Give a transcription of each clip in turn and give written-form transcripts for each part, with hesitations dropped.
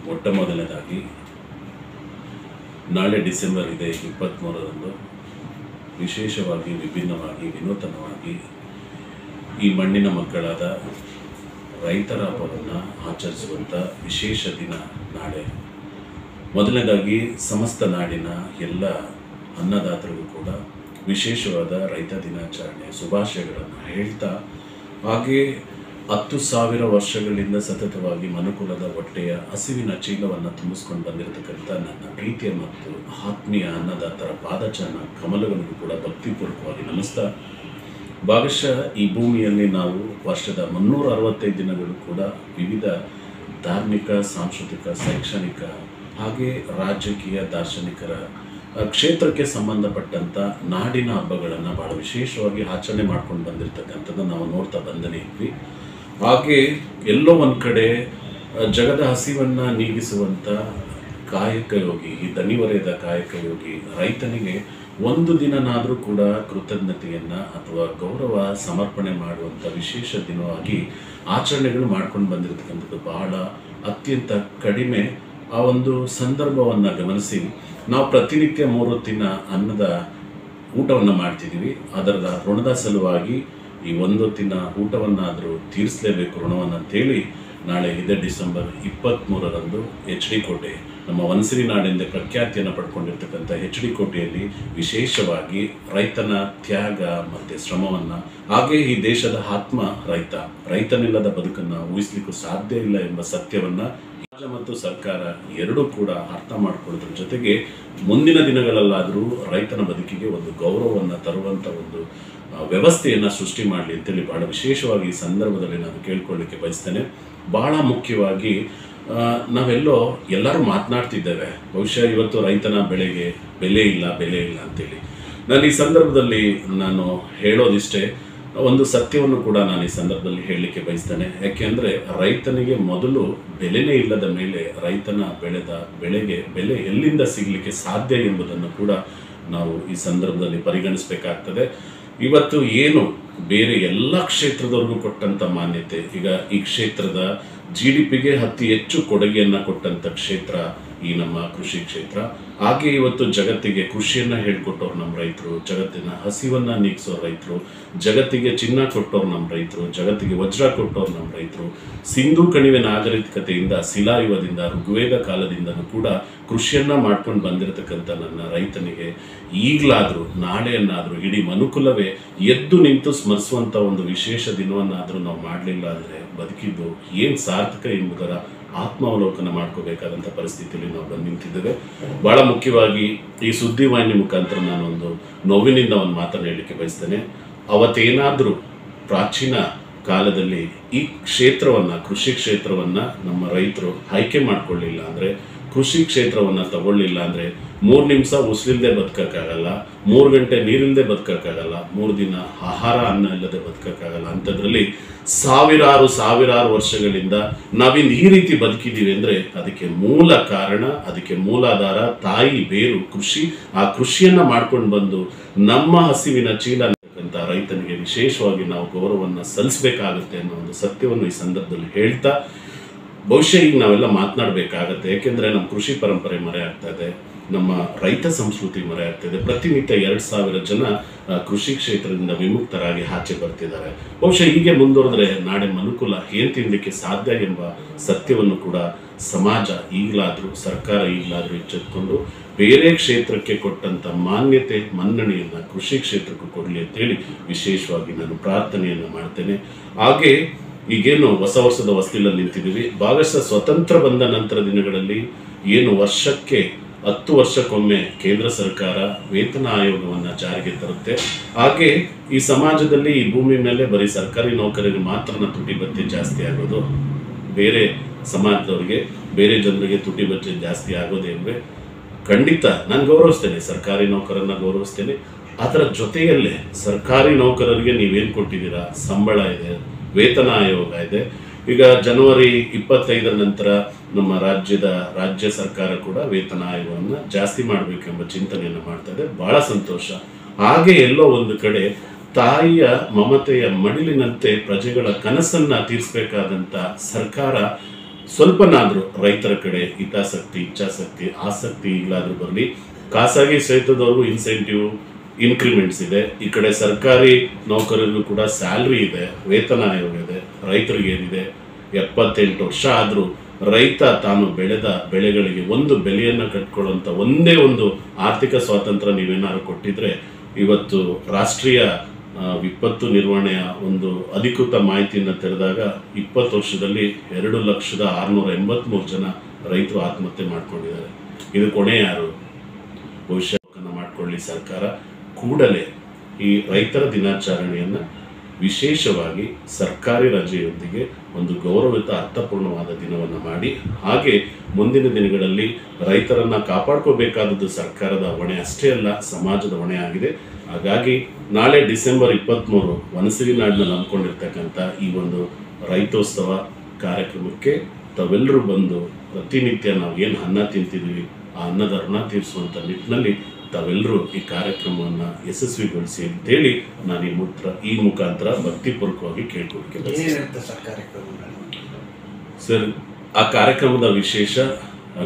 ಮೊಟ್ಟ ಮೊದಲನೇದಾಗಿ ನಾಳೆ ಡಿಸೆಂಬರ್ 23ರಂದು ವಿಶೇಷವಾಗಿ ವಿಭಿನ್ನವಾಗಿ ವಿನೂತನವಾಗಿ ಈ ಮಣ್ಣಿನ ಮಕ್ಕಳಾದ ರೈತರ ಹಬ್ಬವನ್ನು ಆಚರಿಸುವಂಥ ವಿಶೇಷ ದಿನ ನಾಳೆ. ಮೊದಲನೇದಾಗಿ ಸಮಸ್ತ ನಾಡಿನ ಎಲ್ಲ ಅನ್ನದಾತರಿಗೂ ಕೂಡ ವಿಶೇಷವಾದ ರೈತ ದಿನಾಚರಣೆ ಶುಭಾಶಯಗಳನ್ನು ಹೇಳ್ತಾ, ಹಾಗೆ 10,000 ವರ್ಷಗಳಿಂದ ಸತತವಾಗಿ ಮನುಕುಲದ ಹೊಟ್ಟೆಯ ಹಸಿವಿನ ಚೀಲವನ್ನು ತುಂಬಿಸ್ಕೊಂಡು ಬಂದಿರತಕ್ಕಂಥ ನನ್ನ ಪ್ರೀತಿಯ ಮತ್ತು ಆತ್ಮೀಯ ಅನ್ನದಾತರ ಪಾದಚರಣ ಕಮಲಗಳಿಗೂ ಕೂಡ ಭಕ್ತಿಪೂರ್ವಕವಾಗಿ ನಮಿಸ್ತಾ, ಭಾಗಶಃ ಈ ಭೂಮಿಯಲ್ಲಿ ನಾವು ವರ್ಷದ 365 ದಿನಗಳು ಕೂಡ ವಿವಿಧ ಧಾರ್ಮಿಕ, ಸಾಂಸ್ಕೃತಿಕ, ಶೈಕ್ಷಣಿಕ ಹಾಗೆ ರಾಜಕೀಯ ದಾರ್ಶನಿಕರ ಕ್ಷೇತ್ರಕ್ಕೆ ಸಂಬಂಧಪಟ್ಟಂಥ ನಾಡಿನ ಹಬ್ಬಗಳನ್ನು ಭಾಳ ವಿಶೇಷವಾಗಿ ಆಚರಣೆ ಮಾಡ್ಕೊಂಡು ಬಂದಿರತಕ್ಕಂಥದ್ದು ನಾವು ನೋಡ್ತಾ ಬಂದನೇ ಇದ್ವಿ. ಹಾಗೆ ಎಲ್ಲೋ ಒಂದು ಕಡೆ ಜಗದ ಹಸಿವನ್ನು ನೀಗಿಸುವಂಥ ಕಾಯಕ ಯೋಗಿ, ಈ ದಣಿವರೆಯದ ಕಾಯಕ ಯೋಗಿ ರೈತನಿಗೆ ಒಂದು ದಿನನಾದರೂ ಕೂಡ ಕೃತಜ್ಞತೆಯನ್ನು ಅಥವಾ ಗೌರವ ಸಮರ್ಪಣೆ ಮಾಡುವಂಥ ವಿಶೇಷ ದಿನವಾಗಿ ಆಚರಣೆಗಳು ಮಾಡ್ಕೊಂಡು ಬಂದಿರತಕ್ಕಂಥದ್ದು ಬಹಳ ಅತ್ಯಂತ ಕಡಿಮೆ. ಆ ಒಂದು ಸಂದರ್ಭವನ್ನು ಗಮನಿಸಿ ನಾವು ಪ್ರತಿನಿತ್ಯ 3 ಹೊತ್ತಿನ ಅನ್ನದ ಊಟವನ್ನು ಮಾಡ್ತಿದ್ದೀವಿ. ಅದರ ಋಣದ ಸಲುವಾಗಿ ಈ 1 ಹೊತ್ತಿನ ಊಟವನ್ನಾದರೂ ತೀರಿಸಲೇಬೇಕು ಋಣವನ್ನು ಅಂತೇಳಿ ನಾಳೆ ಡಿಸೆಂಬರ್ 23ರಂದು HD ಕೋಟೆ, ನಮ್ಮ ವನಸಿರಿ ನಾಡೆಂದೇ ಪ್ರಖ್ಯಾತಿಯನ್ನು ಪಡ್ಕೊಂಡಿರ್ತಕ್ಕಂಥ HD ಕೋಟೆಯಲ್ಲಿ ವಿಶೇಷವಾಗಿ ರೈತನ ತ್ಯಾಗ ಮತ್ತು ಶ್ರಮವನ್ನು, ಹಾಗೆ ಈ ದೇಶದ ಆತ್ಮ ರೈತನಿಲ್ಲದ ಬದುಕನ್ನು ಊಹಿಸಲಿಕ್ಕೂ ಸಾಧ್ಯ ಇಲ್ಲ ಎಂಬ ಸತ್ಯವನ್ನು ರಾಜ್ಯ ಮತ್ತು ಸರ್ಕಾರ ಎರಡೂ ಕೂಡ ಅರ್ಥ ಮಾಡಿಕೊಳ್ಳೋದ್ರ ಜೊತೆಗೆ ಮುಂದಿನ ದಿನಗಳಲ್ಲಾದರೂ ರೈತನ ಬದುಕಿಗೆ ಒಂದು ಗೌರವವನ್ನು ತರುವಂಥ ಒಂದು ವ್ಯವಸ್ಥೆಯನ್ನು ಸೃಷ್ಟಿ ಮಾಡಲಿ ಅಂತೇಳಿ ಭಾಳ ವಿಶೇಷವಾಗಿ ಈ ಸಂದರ್ಭದಲ್ಲಿ ನಾನು ಕೇಳ್ಕೊಳ್ಳಿಕ್ಕೆ ಬಯಸ್ತೇನೆ. ಭಾಳ ಮುಖ್ಯವಾಗಿ ನಾವೆಲ್ಲೋ ಎಲ್ಲರೂ ಮಾತನಾಡ್ತಿದ್ದೇವೆ, ಬಹುಶಃ ಇವತ್ತು ರೈತನ ಬೆಳೆಗೆ ಬೆಲೆ ಇಲ್ಲ ಅಂತೇಳಿ. ನಾನು ಈ ಸಂದರ್ಭದಲ್ಲಿ ನಾನು ಹೇಳೋದಿಷ್ಟೇ, ಒಂದು ಸತ್ಯವನ್ನು ಕೂಡ ನಾನು ಈ ಸಂದರ್ಭದಲ್ಲಿ ಹೇಳಲಿಕ್ಕೆ ಬಯಸ್ತೇನೆ. ಯಾಕೆಂದರೆ ರೈತನಿಗೆ ಮೊದಲು ಬೆಲೆನೇ ಇಲ್ಲದ ಮೇಲೆ ರೈತನ ಬೆಳೆದ ಬೆಳೆಗೆ ಬೆಲೆ ಎಲ್ಲಿಂದ ಸಿಗಲಿಕ್ಕೆ ಸಾಧ್ಯ ಎಂಬುದನ್ನು ಕೂಡ ನಾವು ಈ ಸಂದರ್ಭದಲ್ಲಿ ಪರಿಗಣಿಸಬೇಕಾಗ್ತದೆ. ಇವತ್ತು ಏನು ಬೇರೆ ಎಲ್ಲ ಕ್ಷೇತ್ರದವ್ರಿಗೂ ಕೊಟ್ಟಂಥ ಮಾನ್ಯತೆ, ಈಗ ಈ ಕ್ಷೇತ್ರದ GDPಗೆ ಅತಿ ಹೆಚ್ಚು ಕೊಡುಗೆಯನ್ನು ಕೊಟ್ಟಂಥ ಕ್ಷೇತ್ರ ಈ ನಮ್ಮ ಕೃಷಿ ಕ್ಷೇತ್ರ. ಹಾಗೆ ಇವತ್ತು ಜಗತ್ತಿಗೆ ಕೃಷಿಯನ್ನು ಹೇಳಿಕೊಟ್ಟವ್ರು ನಮ್ಮ ರೈತರು, ಜಗತ್ತಿನ ಹಸಿವನ್ನು ನೀಗಿಸೋ ರೈತರು, ಜಗತ್ತಿಗೆ ಚಿನ್ನ ಕೊಟ್ಟವ್ರು ನಮ್ಮ ರೈತರು, ಜಗತ್ತಿಗೆ ವಜ್ರ ಕೊಟ್ಟವ್ರು ನಮ್ಮ ರೈತರು. ಸಿಂಧೂ ಕಣಿವೆ ನಾಗರಿಕತೆಯಿಂದ, ಶಿಲಾಯುಗದಿಂದ, ಋಗ್ವೇದ ಕಾಲದಿಂದನೂ ಕೂಡ ಕೃಷಿಯನ್ನು ಮಾಡ್ಕೊಂಡು ಬಂದಿರತಕ್ಕಂಥ ನನ್ನ ರೈತನಿಗೆ ಈಗಲಾದರೂ ನಾಳೆಯನ್ನಾದರೂ ಇಡೀ ಮನುಕುಲವೇ ಎದ್ದು ನಿಂತು ಸ್ಮರಿಸುವಂಥ ಒಂದು ವಿಶೇಷ ದಿನವನ್ನಾದರೂ ನಾವು ಮಾಡಲಿಲ್ಲ ಅಂದರೆ ಬದುಕಿದ್ದು ಏನು ಸಾರ್ಥಕ ಎಂಬುದರ ಆತ್ಮಾವಲೋಕನ ಮಾಡ್ಕೋಬೇಕಾದಂಥ ಪರಿಸ್ಥಿತಿಯಲ್ಲಿ ನಾವು ಬಂದು ನಿಂತಿದ್ದೇವೆ. ಭಾಳ ಮುಖ್ಯವಾಗಿ ಈ ಸುದ್ದಿವಾಹಿನಿ ಮುಖಾಂತರ ನಾನೊಂದು ನೋವಿನಿಂದ ಒಂದು ಮಾತನ್ನು ಹೇಳಲಿಕ್ಕೆ ಬಯಸ್ತೇನೆ. ಅವತ್ತೇನಾದರೂ ಪ್ರಾಚೀನ ಕಾಲದಲ್ಲಿ ಈ ಕ್ಷೇತ್ರವನ್ನು, ಕೃಷಿ ಕ್ಷೇತ್ರವನ್ನು ನಮ್ಮ ರೈತರು ಆಯ್ಕೆ ಮಾಡಿಕೊಳ್ಳಿಲ್ಲ ಅಂದರೆ, ಕೃಷಿ ಕ್ಷೇತ್ರವನ್ನು ತಗೊಳ್ಳಿಲ್ಲ ಅಂದರೆ 3 ನಿಮಿಷ ಉಸಿರಿಲ್ಲದೆ ಬದುಕೋಕ್ಕಾಗಲ್ಲ, 3 ಗಂಟೆ ನೀರಿಲ್ಲದೆ ಬದುಕೋಕ್ಕಾಗಲ್ಲ, 3 ದಿನ ಆಹಾರ ಅನ್ನ ಇಲ್ಲದೆ ಬದುಕೋಕ್ಕಾಗಲ್ಲ. ಅಂಥದ್ರಲ್ಲಿ ಸಾವಿರಾರು ವರ್ಷಗಳಿಂದ ನಾವಿಂದು ಈ ರೀತಿ ಬದುಕಿದ್ದೀವಿ ಅಂದರೆ ಅದಕ್ಕೆ ಮೂಲ ಕಾರಣ, ಅದಕ್ಕೆ ಮೂಲಾಧಾರ ತಾಯಿ ಬೇರು ಕೃಷಿ. ಆ ಕೃಷಿಯನ್ನು ಮಾಡ್ಕೊಂಡು ಬಂದು ನಮ್ಮ ಹಸಿವಿನ ಚೀಲ ಅಂತ ರೈತನಿಗೆ ವಿಶೇಷವಾಗಿ ನಾವು ಗೌರವವನ್ನು ಸಲ್ಲಿಸಬೇಕಾಗುತ್ತೆ ಅನ್ನೋ ಒಂದು ಸತ್ಯವನ್ನು ಈ ಸಂದರ್ಭದಲ್ಲಿ ಹೇಳ್ತಾ, ಬಹುಶಃ ಈಗ ನಾವೆಲ್ಲ ಮಾತನಾಡಬೇಕಾಗತ್ತೆ. ಯಾಕೆಂದರೆ ನಮ್ಮ ಕೃಷಿ ಪರಂಪರೆ ಮರೆ ಆಗ್ತಾ ಇದೆ, ನಮ್ಮ ರೈತ ಸಂಸ್ಕೃತಿ ಮರೆ ಆಗ್ತಿದೆ. ಪ್ರತಿನಿತ್ಯ 2,000 ಜನ ಕೃಷಿ ಕ್ಷೇತ್ರದಿಂದ ವಿಮುಕ್ತರಾಗಿ ಆಚೆ ಬರ್ತಿದ್ದಾರೆ. ಬಹುಶಃ ಹೀಗೆ ಮುಂದುವರೆದ್ರೆ ನಾಳೆ ಮನುಕುಲ ಏನು ತಿನ್ನಲಿಕ್ಕೆ ಸಾಧ್ಯ ಎಂಬ ಸತ್ಯವನ್ನು ಕೂಡ ಸಮಾಜ ಈಗಲಾದರೂ, ಸರ್ಕಾರ ಈಗಲಾದರೂ ಎಚ್ಚೆತ್ತುಕೊಂಡು ಬೇರೆ ಕ್ಷೇತ್ರಕ್ಕೆ ಕೊಟ್ಟಂಥ ಮಾನ್ಯತೆ ಮನ್ನಣೆಯನ್ನು ಕೃಷಿ ಕ್ಷೇತ್ರಕ್ಕೂ ಕೊಡಲಿ ಅಂತೇಳಿ ವಿಶೇಷವಾಗಿ ನಾನು ಪ್ರಾರ್ಥನೆಯನ್ನು ಮಾಡ್ತೇನೆ. ಹಾಗೆ ಈಗೇನು ಹೊಸ ವರ್ಷದ ಹೊಸ್ತಿಲಲ್ಲಿ ನಿಂತಿದ್ದೀವಿ, ಭಾಗಶಃ ಸ್ವತಂತ್ರ ಬಂದ ನಂತರ ದಿನಗಳಲ್ಲಿ ಏನು ವರ್ಷಕ್ಕೆ 10 ವರ್ಷಕ್ಕೊಮ್ಮೆ ಕೇಂದ್ರ ಸರ್ಕಾರ ವೇತನ ಆಯೋಗವನ್ನು ಜಾರಿಗೆ ತರುತ್ತೆ. ಹಾಗೆ ಈ ಸಮಾಜದಲ್ಲಿ ಈ ಭೂಮಿ ಮೇಲೆ ಬರೀ ಸರ್ಕಾರಿ ನೌಕರರಿಗೆ ಮಾತ್ರ ತುಟಿ ಭತ್ಯೆ ಜಾಸ್ತಿ ಆಗೋದು, ಬೇರೆ ಸಮಾಜದವರಿಗೆ, ಬೇರೆ ಜನರಿಗೆ ತುಟಿ ಭತ್ಯೆ ಜಾಸ್ತಿ ಆಗೋದೇನ್ವೆ? ಖಂಡಿತ ನಾನು ಗೌರವಿಸ್ತೇನೆ, ಸರ್ಕಾರಿ ನೌಕರನ್ನ ಗೌರವಿಸ್ತೇನೆ. ಅದರ ಜೊತೆಯಲ್ಲೇ ಸರ್ಕಾರಿ ನೌಕರರಿಗೆ ನೀವೇನು ಕೊಟ್ಟಿದ್ದೀರಾ, ಸಂಬಳ ಇದೆ, ವೇತನ ಆಯೋಗ ಇದೆ. ಈಗ ಜನವರಿ 25 ನಂತರ ನಮ್ಮ ರಾಜ್ಯ ಸರ್ಕಾರ ಕೂಡ ವೇತನ ಆಯೋಗವನ್ನು ಜಾಸ್ತಿ ಮಾಡಬೇಕೆಂಬ ಚಿಂತನೆಯನ್ನು ಮಾಡ್ತಾ ಇದೆ. ಬಹಳ ಸಂತೋಷ. ಹಾಗೆ ಎಲ್ಲೋ ಒಂದು ಕಡೆ ತಾಯಿಯ ಮಮತೆಯ ಮಡಿಲಿನಂತೆ ಪ್ರಜೆಗಳ ಕನಸನ್ನು ತೀರಿಸಬೇಕಾದಂಥ ಸರ್ಕಾರ ಸ್ವಲ್ಪನಾದರೂ ರೈತರ ಕಡೆ ಹಿತಾಸಕ್ತಿ, ಇಚ್ಛಾಸಕ್ತಿ, ಆಸಕ್ತಿ ಈಗಲಾದರೂ ಬರಲಿ. ಖಾಸಗಿ ಕ್ಷೇತ್ರದವ್ರಿಗೂ ಇನ್ಸೆಂಟಿವ್, ಇನ್ಕ್ರಿಮೆಂಟ್ಸ್ ಇದೆ. ಈ ಕಡೆ ಸರ್ಕಾರಿ ನೌಕರರಿಗೂ ಕೂಡ ಸ್ಯಾಲ್ರಿ ಇದೆ, ವೇತನ ಆಯೋಗ ಇದೆ. ರೈತರಿಗೆ ಏನಿದೆ, 78 ವರ್ಷ ಆದರೂ ರೈತ ತಾನು ಬೆಳೆದ ಬೆಳೆಗಳಿಗೆ ಒಂದು ಬೆಲೆಯನ್ನು ಕಟ್ಕೊಳ್ಳುವಂಥ ಒಂದೇ ಒಂದು ಆರ್ಥಿಕ ಸ್ವಾತಂತ್ರ್ಯ ನೀವೇನಾದ್ರು ಕೊಟ್ಟಿದ್ರೆ, ಇವತ್ತು ರಾಷ್ಟ್ರೀಯ ವಿಪತ್ತು ನಿರ್ವಹಣೆಯ ಒಂದು ಅಧಿಕೃತ ಮಾಹಿತಿಯನ್ನು ತೆರೆದಾಗ 20 ವರ್ಷದಲ್ಲಿ 2,683,000 ಜನ ರೈತರು ಆತ್ಮಹತ್ಯೆ ಮಾಡ್ಕೊಂಡಿದ್ದಾರೆ. ಇದು ಕೊನೆ ಯಾರು? ಭವಿಷ್ಯ ಮಾಡಿಕೊಳ್ಳಿ ಸರ್ಕಾರ. ಕೂಡಲೇ ಈ ರೈತರ ದಿನಾಚರಣೆಯನ್ನು ವಿಶೇಷವಾಗಿ ಸರ್ಕಾರಿ ರಜೆಯೊಂದಿಗೆ ಒಂದು ಗೌರವಿತ ಅರ್ಥಪೂರ್ಣವಾದ ದಿನವನ್ನು ಮಾಡಿ, ಹಾಗೆ ಮುಂದಿನ ದಿನಗಳಲ್ಲಿ ರೈತರನ್ನು ಕಾಪಾಡ್ಕೋಬೇಕಾದದ್ದು ಸರ್ಕಾರದ ಹೊಣೆ ಅಷ್ಟೇ ಅಲ್ಲ, ಸಮಾಜದ ಹೊಣೆ ಆಗಿದೆ. ಹಾಗಾಗಿ ನಾಳೆ ಡಿಸೆಂಬರ್ 23 ವನಸಿರಿನಾಡಿನಲ್ಲಿ ಹಮ್ಮಿಕೊಂಡಿರ್ತಕ್ಕಂಥ ಈ ಒಂದು ರೈತೋತ್ಸವ ಕಾರ್ಯಕ್ರಮಕ್ಕೆ ತಾವೆಲ್ಲರೂ ಬಂದು ಪ್ರತಿನಿತ್ಯ ನಾವು ಏನು ಅನ್ನ ತಿಂತಿದ್ದೀವಿ ಆ ಅನ್ನದ ಋಣ ತೀರಿಸುವಂಥ ನಿಟ್ಟಿನಲ್ಲಿ ತಾವೆಲ್ಲರೂ ಈ ಕಾರ್ಯಕ್ರಮವನ್ನು ಯಶಸ್ವಿಗೊಳಿಸಿ ಅಂತೇಳಿ ನಾನು ಈ ಮುಖಾಂತರ ಭಕ್ತಿಪೂರ್ವಕವಾಗಿ ಕೇಳ್ಕೊಳ್ತೀನಿ ಸರ್. ಆ ಕಾರ್ಯಕ್ರಮದ ವಿಶೇಷ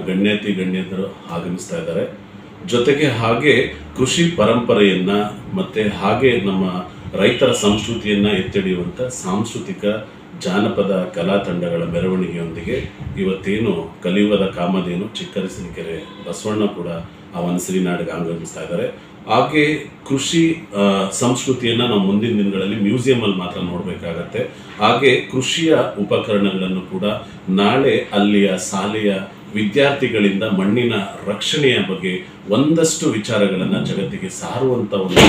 ಗಣ್ಯರು ಆಗಮಿಸ್ತಾ ಇದ್ದಾರೆ. ಜೊತೆಗೆ ಹಾಗೆ ಕೃಷಿ ಪರಂಪರೆಯನ್ನ ಮತ್ತೆ ಹಾಗೆ ನಮ್ಮ ರೈತರ ಸಂಸ್ಕೃತಿಯನ್ನ ಎತ್ತಿಡಿಯುವಂಥ ಸಾಂಸ್ಕೃತಿಕ ಜಾನಪದ ಕಲಾ ತಂಡಗಳ ಮೆರವಣಿಗೆಯೊಂದಿಗೆ ಇವತ್ತೇನು ಕಲಿಯುಗದ ಕಾಮಧೇನು ಚಿಕ್ಕರಸಿನಕೆರೆ ಬಸವಣ್ಣ ಕೂಡ ಆ ವನಸಿರಿನಾಡಿಗೆ ಆಗಮಿಸ್ತಾ ಇದ್ದಾರೆ. ಹಾಗೆ ಕೃಷಿ ಸಂಸ್ಕೃತಿಯನ್ನು ನಾವು ಮುಂದಿನ ದಿನಗಳಲ್ಲಿ ಮ್ಯೂಸಿಯಮಲ್ಲಿ ಮಾತ್ರ ನೋಡಬೇಕಾಗತ್ತೆ. ಹಾಗೆ ಕೃಷಿಯ ಉಪಕರಣಗಳನ್ನು ಕೂಡ ನಾಳೆ ಅಲ್ಲಿಯ ಶಾಲೆಯ ವಿದ್ಯಾರ್ಥಿಗಳಿಂದ ಮಣ್ಣಿನ ರಕ್ಷಣೆಯ ಬಗ್ಗೆ ಒಂದಷ್ಟು ವಿಚಾರಗಳನ್ನು ಜಗತ್ತಿಗೆ ಸಾರುವಂಥ ಒಂದು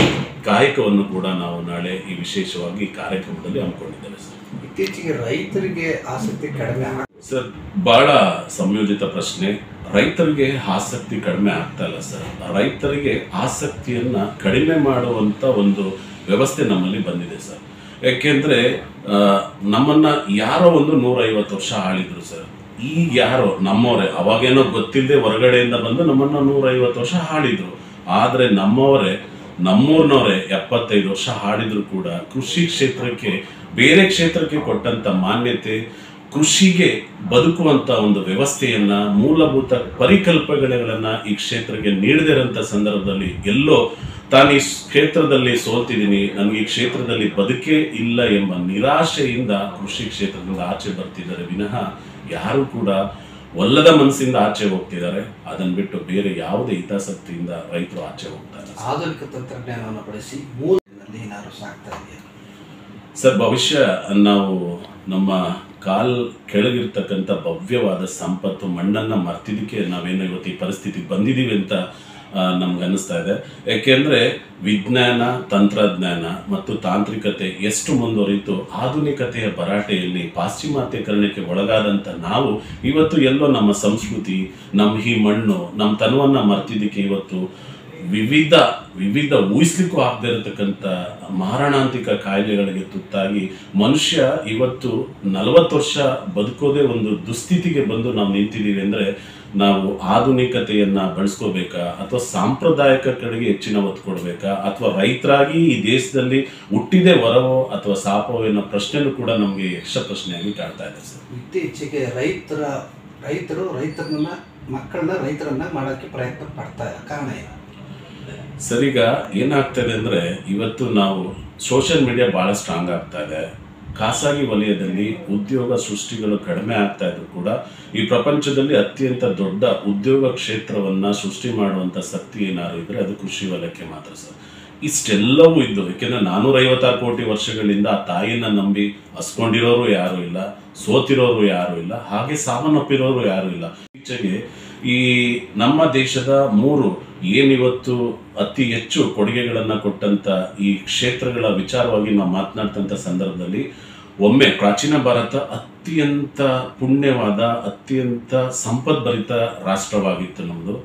ಕಾಯಕವನ್ನು ಕೂಡ ನಾವು ನಾಳೆ ಈ ವಿಶೇಷವಾಗಿ ಈ ಕಾರ್ಯಕ್ರಮದಲ್ಲಿ ಹಮ್ಮಿಕೊಂಡಿದ್ದೇವೆ ಸರ್. ಇತ್ತೀಚೆಗೆ ರೈತರಿಗೆ ಆಸಕ್ತಿ ಕಡಿಮೆ ಸರ್, ಬಹಳ ಸಂಯೋಜಿತ ಪ್ರಶ್ನೆ. ರೈತರಿಗೆ ಆಸಕ್ತಿ ಕಡಿಮೆ ಆಗ್ತಾ ಇಲ್ಲ ಸರ್. ರೈತರಿಗೆ ಆಸಕ್ತಿಯನ್ನ ಕಡಿಮೆ ಮಾಡುವಂತ ಒಂದು ವ್ಯವಸ್ಥೆ ನಮ್ಮಲ್ಲಿ ಬಂದಿದೆ ಸರ್. ಯಾಕೆಂದ್ರೆ ನಮ್ಮನ್ನ ಯಾರೋ ಒಂದು 150 ವರ್ಷ ಆಳಿದ್ರು ಸರ್. ಈಗ ಯಾರೋ ನಮ್ಮವರೇ, ಅವಾಗೇನೋ ಗೊತ್ತಿಲ್ಲದೆ ಹೊರಗಡೆಯಿಂದ ಬಂದು ನಮ್ಮನ್ನ 150 ವರ್ಷ ಆಳಿದ್ರು. ಆದ್ರೆ ನಮ್ಮೂರ್ನವರೇ 75 ವರ್ಷ ಆಡಿದ್ರು ಕೂಡ ಕೃಷಿ ಕ್ಷೇತ್ರಕ್ಕೆ ಬೇರೆ ಕ್ಷೇತ್ರಕ್ಕೆ ಕೊಟ್ಟಂತ ಮಾನ್ಯತೆ, ಕೃಷಿಗೆ ಬದುಕುವಂತ ಒಂದು ವ್ಯವಸ್ಥೆಯನ್ನ, ಮೂಲಭೂತ ಪರಿಕಲ್ಪನೆಗಳನ್ನ ಈ ಕ್ಷೇತ್ರಕ್ಕೆ ನೀಡದಿರಂತ ಸಂದರ್ಭದಲ್ಲಿ ಎಲ್ಲೋ ತಾನು ಈ ಕ್ಷೇತ್ರದಲ್ಲಿ ಸೋಲ್ತಿದ್ದೀನಿ, ನನಗೆ ಈ ಕ್ಷೇತ್ರದಲ್ಲಿ ಬದುಕೇ ಇಲ್ಲ ಎಂಬ ನಿರಾಶೆಯಿಂದ ಕೃಷಿ ಕ್ಷೇತ್ರದಿಂದ ಆಚೆ ಬರ್ತಿದ್ದಾರೆ ವಿನಃ ಯಾರು ಕೂಡ ಒಲ್ಲದ ಮನಸ್ಸಿಂದ ಆಚೆ ಹೋಗ್ತಿದ್ದಾರೆ. ಅದನ್ನ ಬಿಟ್ಟು ಬೇರೆ ಯಾವುದೇ ಹಿತಾಸಕ್ತಿಯಿಂದ ರೈತರು ಆಚೆ ಹೋಗ್ತಾರೆ. ಆಧುನಿಕ ತಂತ್ರಜ್ಞಾನವನ್ನು ಬಳಸಿ ಮೂಲದಲ್ಲಿ ಏನಾದ್ರು ಸಾಕ್ತಾ ಇದೆಯಾ ಸರ್? ಭವಿಷ್ಯ ನಾವು ನಮ್ಮ ಕೆಳಗಿರ್ತಕ್ಕಂಥ ಭವ್ಯವಾದ ಸಂಪತ್ತು ಮಣ್ಣನ್ನ ಮರ್ತಿದ್ದಕ್ಕೆ ನಾವೇನೋ ಇವತ್ತು ಈ ಪರಿಸ್ಥಿತಿಗೆ ಬಂದಿದ್ದೀವಿ ಅಂತ ನಮ್ಗೆ ಅನ್ನಿಸ್ತಾ ಇದೆ. ಯಾಕೆಂದ್ರೆ ವಿಜ್ಞಾನ, ತಂತ್ರಜ್ಞಾನ ಮತ್ತು ತಾಂತ್ರಿಕತೆ ಎಷ್ಟು ಮುಂದುವರಿತು, ಆಧುನಿಕತೆಯ ಭರಾಟೆಯಲ್ಲಿ ಪಾಶ್ಚಿಮಾತ್ಯಕರಣಕ್ಕೆ ಒಳಗಾದಂಥ ನಾವು ಇವತ್ತು ಎಲ್ಲೋ ನಮ್ಮ ಸಂಸ್ಕೃತಿ, ನಮ್ಮ ಈ ಮಣ್ಣು, ನಮ್ಮ ತನವನ್ನ ಮರ್ತಿದ್ದಕ್ಕೆ ಇವತ್ತು ವಿವಿಧ ಊಹಿಸ್ಲಿಕ್ಕೂ ಆಗದೆ ಇರತಕ್ಕಂಥ ಮಾರಣಾಂತಿಕ ಕಾಯಿಲೆಗಳಿಗೆ ತುತ್ತಾಗಿ ಮನುಷ್ಯ ಇವತ್ತು 40 ವರ್ಷ ಬದುಕೋದೇ ಒಂದು ದುಸ್ಥಿತಿಗೆ ಬಂದು ನಾವು ನಿಂತಿದ್ದೀವಿ. ಅಂದರೆ ನಾವು ಆಧುನಿಕತೆಯನ್ನ ಬಳಸ್ಕೋಬೇಕಾ ಅಥವಾ ಸಾಂಪ್ರದಾಯಿಕ ಕಡೆಗೆ ಹೆಚ್ಚಿನ ಒತ್ತು ಕೊಡಬೇಕಾ ಅಥವಾ ರೈತರಾಗಿ ಈ ದೇಶದಲ್ಲಿ ಹುಟ್ಟಿದೆ ವರವೋ ಅಥವಾ ಸಾಪವೋ ಅನ್ನೋ ಪ್ರಶ್ನೆನೂ ಕೂಡ ನಮಗೆ ಯಕ್ಷ ಪ್ರಶ್ನೆಯಾಗಿ ಕಾಡ್ತಾ ಇದೆ ಸರ್. ಇತ್ತೀಚೆಗೆ ಮಕ್ಕಳನ್ನ ರೈತರನ್ನ ಮಾಡೋಕ್ಕೆ ಪ್ರಯತ್ನ ಪಡ್ತಾ ಇಲ್ಲ. ಕಾರಣ ಏನು ಸರ್? ಈಗ ಏನಾಗ್ತದೆ ಅಂದರೆ ಇವತ್ತು ನಾವು ಸೋಷಿಯಲ್ ಮೀಡಿಯಾ ಭಾಳ ಸ್ಟ್ರಾಂಗ್ ಆಗ್ತಾ ಇದೆ. ಖಾಸಗಿ ವಲಯದಲ್ಲಿ ಉದ್ಯೋಗ ಸೃಷ್ಟಿಗಳು ಕಡಿಮೆ ಆಗ್ತಾ ಇದ್ರು ಕೂಡ ಈ ಪ್ರಪಂಚದಲ್ಲಿ ಅತ್ಯಂತ ದೊಡ್ಡ ಉದ್ಯೋಗ ಕ್ಷೇತ್ರವನ್ನ ಸೃಷ್ಟಿ ಮಾಡುವಂತ ಶಕ್ತಿ ಏನಾದ್ರು ಇದ್ರೆ ಅದು ಕೃಷಿ ವಲಯಕ್ಕೆ ಮಾತ್ರ ಸರ್. ಇಷ್ಟೆಲ್ಲವೂ ಇದ್ದು, ಯಾಕೆಂದ್ರೆ 456 ಕೋಟಿ ವರ್ಷಗಳಿಂದ ಆ ತಾಯಿನ ನಂಬಿ ಹಸ್ಕೊಂಡಿರೋರು ಯಾರು ಇಲ್ಲ, ಸೋತಿರೋರು ಯಾರು ಇಲ್ಲ, ಹಾಗೆ ಸಾವನ್ನಪ್ಪಿರೋರು ಯಾರು ಇಲ್ಲ. ಈಚೆಗೆ ಈ ನಮ್ಮ ದೇಶದ 3 ಏನಿವತ್ತು ಅತಿ ಹೆಚ್ಚು ಕೊಡುಗೆಗಳನ್ನ ಕೊಟ್ಟಂತ ಈ ಕ್ಷೇತ್ರಗಳ ವಿಚಾರವಾಗಿ ನಾವು ಮಾತನಾಡ್ತಂತ ಸಂದರ್ಭದಲ್ಲಿ ಒಮ್ಮೆ ಪ್ರಾಚೀನ ಭಾರತ ಅತ್ಯಂತ ಪುಣ್ಯವಾದ, ಅತ್ಯಂತ ಸಂಪದ್ಭರಿತ ರಾಷ್ಟ್ರವಾಗಿತ್ತು ನಮ್ಮದು.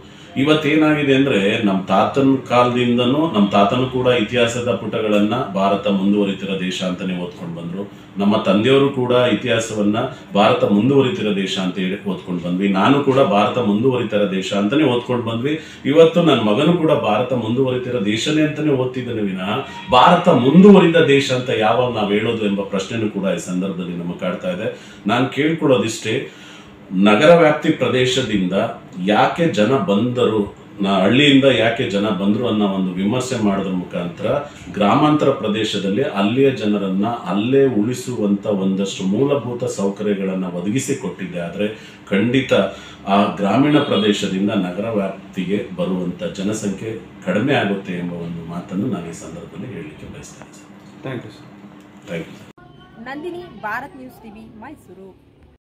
ಇವತ್ತೇನಾಗಿದೆ ಅಂದ್ರೆ ನಮ್ಮ ತಾತನ ಕಾಲದಿಂದನೂ ನಮ್ಮ ತಾತನು ಕೂಡ ಇತಿಹಾಸದ ಪುಟಗಳನ್ನ ಭಾರತ ಮುಂದುವರಿತಿರೋ ದೇಶ ಅಂತಾನೆ ಓದ್ಕೊಂಡು ಬಂದ್ರು. ನಮ್ಮ ತಂದೆಯವರು ಕೂಡ ಇತಿಹಾಸವನ್ನ ಭಾರತ ಮುಂದುವರಿತಿರೋ ದೇಶ ಅಂತ ಹೇಳಿ ಓದ್ಕೊಂಡು ಬಂದ್ವಿ. ನಾನು ಕೂಡ ಭಾರತ ಮುಂದುವರಿತಿರೋ ದೇಶ ಅಂತಾನೆ ಓದ್ಕೊಂಡು ಬಂದ್ವಿ. ಇವತ್ತು ನನ್ನ ಮಗನು ಕೂಡ ಭಾರತ ಮುಂದುವರಿತಿರೋ ದೇಶನೇ ಅಂತಾನೆ ಓದ್ತಿದ್ದಾನೆ ವಿನಃ ಭಾರತ ಮುಂದುವರಿದ ದೇಶ ಅಂತ ಯಾವಾಗ ನಾವು ಹೇಳೋದು ಎಂಬ ಪ್ರಶ್ನೆನೂ ಕೂಡ ಈ ಸಂದರ್ಭದಲ್ಲಿ ನಮಗೆ ಕಾಡ್ತಾ ಇದೆ. ನಾನು ಕೇಳ್ಕೊಳ್ಳೋದಿಷ್ಟೇ, ನಗರ ವ್ಯಾಪ್ತಿ ಪ್ರದೇಶದಿಂದ ಯಾಕೆ ಜನ ಬಂದರು, ಹಳ್ಳಿಯಿಂದ ಯಾಕೆ ಜನ ಬಂದರು ಅನ್ನೋ ಒಂದು ವಿಮರ್ಶೆ ಮಾಡೋದ್ರ ಮುಖಾಂತರ ಗ್ರಾಮಾಂತರ ಪ್ರದೇಶದಲ್ಲಿ ಅಲ್ಲಿಯ ಜನರನ್ನ ಅಲ್ಲೇ ಉಳಿಸುವಂತ ಒಂದಷ್ಟು ಮೂಲಭೂತ ಸೌಕರ್ಯಗಳನ್ನು ಒದಗಿಸಿ ಕೊಟ್ಟಿದೆ. ಆದರೆ ಖಂಡಿತ ಆ ಗ್ರಾಮೀಣ ಪ್ರದೇಶದಿಂದ ನಗರ ವ್ಯಾಪ್ತಿಗೆ ಬರುವಂತ ಜನಸಂಖ್ಯೆ ಕಡಿಮೆ ಆಗುತ್ತೆ ಎಂಬ ಒಂದು ಮಾತನ್ನು ನಾನು ಈ ಸಂದರ್ಭದಲ್ಲಿ ಹೇಳಲಿಕ್ಕೆ ಬಯಸ್ತೇನೆ sir. Thank you sir. Thank you. Nandini, Bharat news TV, Mysuru.